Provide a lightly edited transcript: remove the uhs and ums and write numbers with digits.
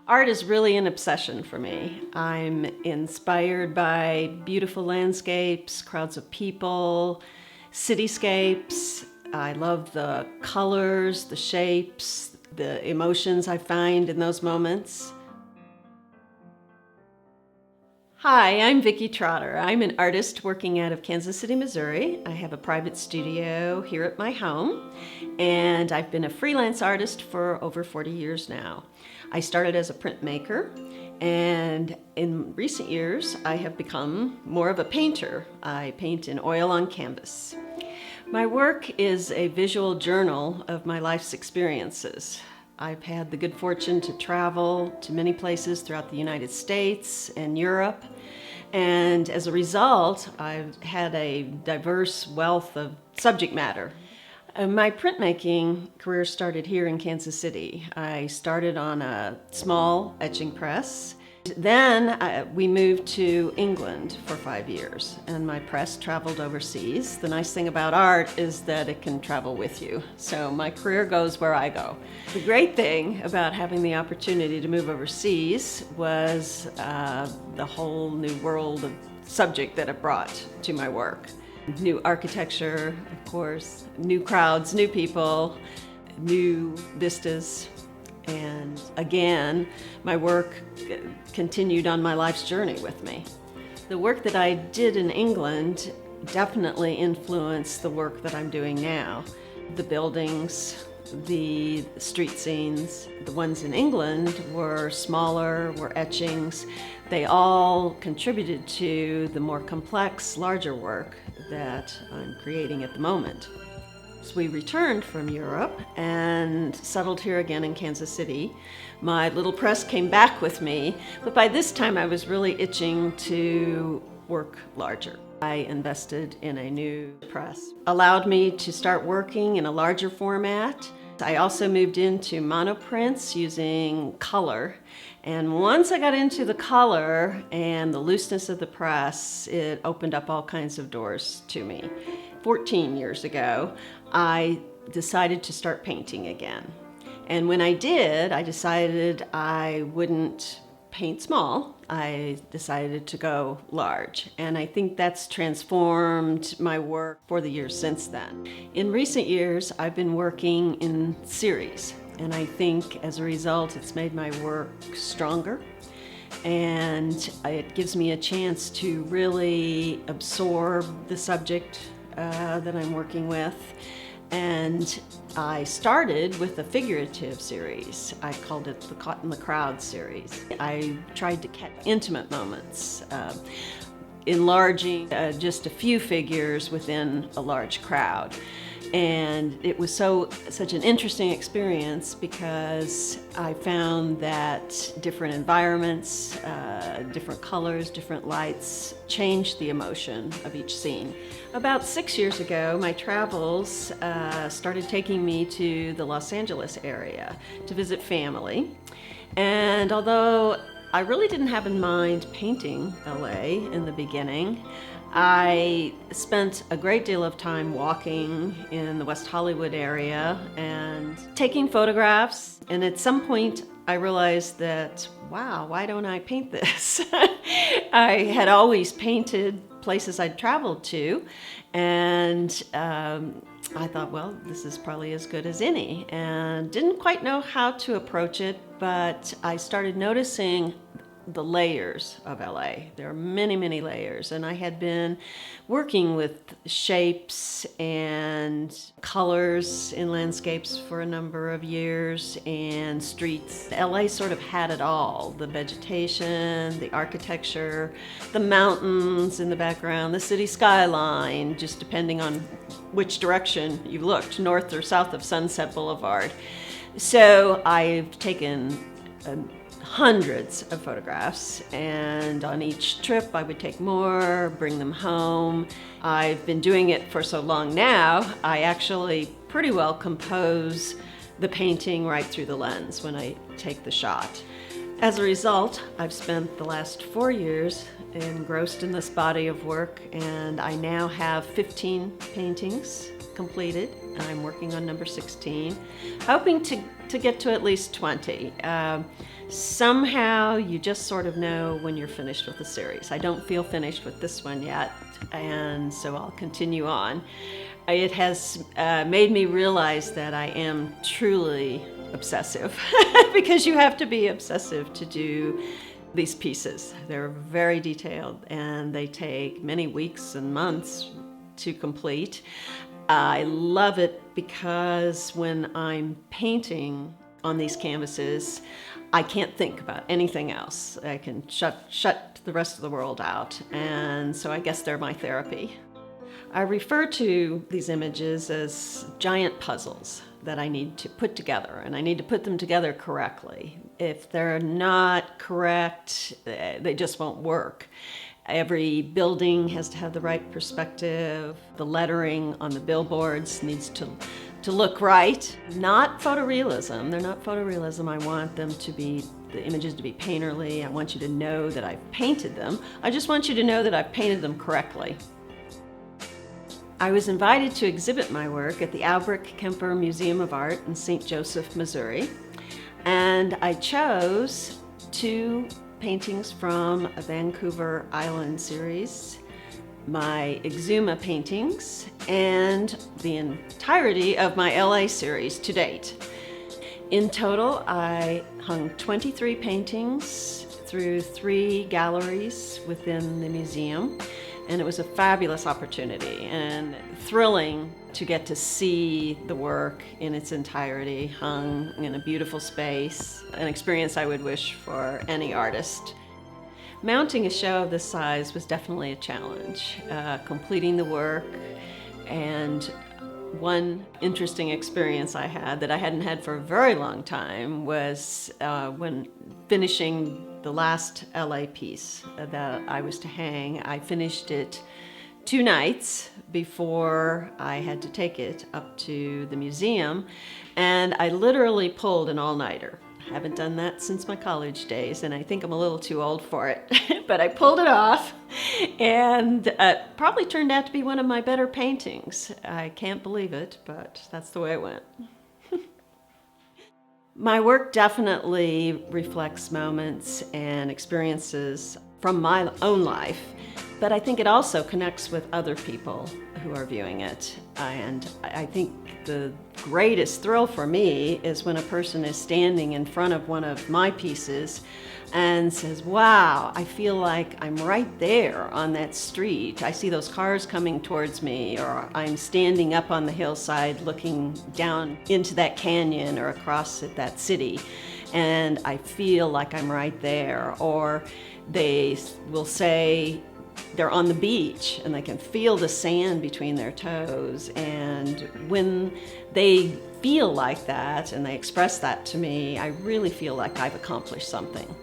Art is really an obsession for me. I'm inspired by beautiful landscapes, crowds of people, cityscapes. I love the colors, the shapes, the emotions I find in those moments. Hi, I'm Vickie Trotter. I'm an artist working out of Kansas City, Missouri. I have a private studio here at my home, and I've been a freelance artist for over 40 years now. I started as a printmaker, and in recent years, I have become more of a painter. I paint in oil on canvas. My work is a visual journal of my life's experiences. I've had the good fortune to travel to many places throughout the United States and Europe, and as a result, I've had a diverse wealth of subject matter. My printmaking career started here in Kansas City. I started on a small etching press. Then we moved to England for 5 years, and my press traveled overseas. The nice thing about art is that it can travel with you, so my career goes where I go. The great thing about having the opportunity to move overseas was the whole new world of subject that it brought to my work. New architecture, of course, new crowds, new people, new vistas. And again, my work continued on my life's journey with me. The work that I did in England definitely influenced the work that I'm doing now. The buildings, the street scenes, the ones in England were smaller, were etchings. They all contributed to the more complex, larger work that I'm creating at the moment. So we returned from Europe and settled here again in Kansas City. My little press came back with me, but by this time I was really itching to work larger. I invested in a new press, allowed me to start working in a larger format. I also moved into monoprints using color. And once I got into the color and the looseness of the press, it opened up all kinds of doors to me. 14 years ago, I decided to start painting again. And when I did, I decided I wouldn't paint small. I decided to go large. And I think that's transformed my work for the years since then. In recent years, I've been working in series. And I think as a result, it's made my work stronger. And it gives me a chance to really absorb the subject that I'm working with. And I started with a figurative series. I called it the Caught in the Crowd series. I tried to catch intimate moments, enlarging just a few figures within a large crowd. And it was such an interesting experience because I found that different environments, different colors, different lights changed the emotion of each scene. About 6 years ago, my travels started taking me to the Los Angeles area to visit family. And although I really didn't have in mind painting LA in the beginning, I spent a great deal of time walking in the West Hollywood area and taking photographs. And at some point, I realized that, wow, why don't I paint this? I had always painted places I'd traveled to, and I thought, well, this is probably as good as any, and didn't quite know how to approach it, but I started noticing the layers of LA. There are many, many layers, and I had been working with shapes and colors in landscapes for a number of years, and streets. LA sort of had it all: the vegetation, the architecture, the mountains in the background, the city skyline, just depending on which direction you looked, north or south of Sunset Boulevard. So I've taken hundreds of photographs, and on each trip I would take more, bring them home. I've been doing it for so long now, I actually pretty well compose the painting right through the lens when I take the shot. As a result, I've spent the last 4 years engrossed in this body of work, and I now have 15 paintings completed. I'm working on number 16, hoping to get to at least 20. Somehow you just sort of know when you're finished with the series. I don't feel finished with this one yet, and so I'll continue on. It has made me realize that I am truly obsessive because you have to be obsessive to do these pieces. They're very detailed and they take many weeks and months to complete. I love it because when I'm painting on these canvases, I can't think about anything else. I can shut the rest of the world out, and so I guess they're my therapy. I refer to these images as giant puzzles that I need to put together, and I need to put them together correctly. If they're not correct, they just won't work. Every building has to have the right perspective. The lettering on the billboards needs to look right. Not photorealism. They're not photorealism. I want them to be, the images to be painterly. I want you to know that I've painted them. I just want you to know that I've painted them correctly. I was invited to exhibit my work at the Albrecht-Kemper Museum of Art in St. Joseph, Missouri, and I chose 2 paintings from a Vancouver Island series, my Exuma paintings, and the entirety of my LA series to date. In total, I hung 23 paintings through 3 galleries within the museum, and it was a fabulous opportunity and thrilling to get to see the work in its entirety, hung in a beautiful space, an experience I would wish for any artist. Mounting a show of this size was definitely a challenge, completing the work, and one interesting experience I had that I hadn't had for a very long time was when finishing the last LA piece that I was to hang. I finished it 2 nights before I had to take it up to the museum, and I literally pulled an all-nighter. I haven't done that since my college days, and I think I'm a little too old for it. But I pulled it off, and probably turned out to be one of my better paintings. I can't believe it, but that's the way it went. My work definitely reflects moments and experiences from my own life, but I think it also connects with other people who are viewing it. And I think the greatest thrill for me is when a person is standing in front of one of my pieces and says, wow, I feel like I'm right there on that street. I see those cars coming towards me, or I'm standing up on the hillside looking down into that canyon or across at that city, and I feel like I'm right there. Or they will say they're on the beach and they can feel the sand between their toes, and when they feel like that and they express that to me, I really feel like I've accomplished something.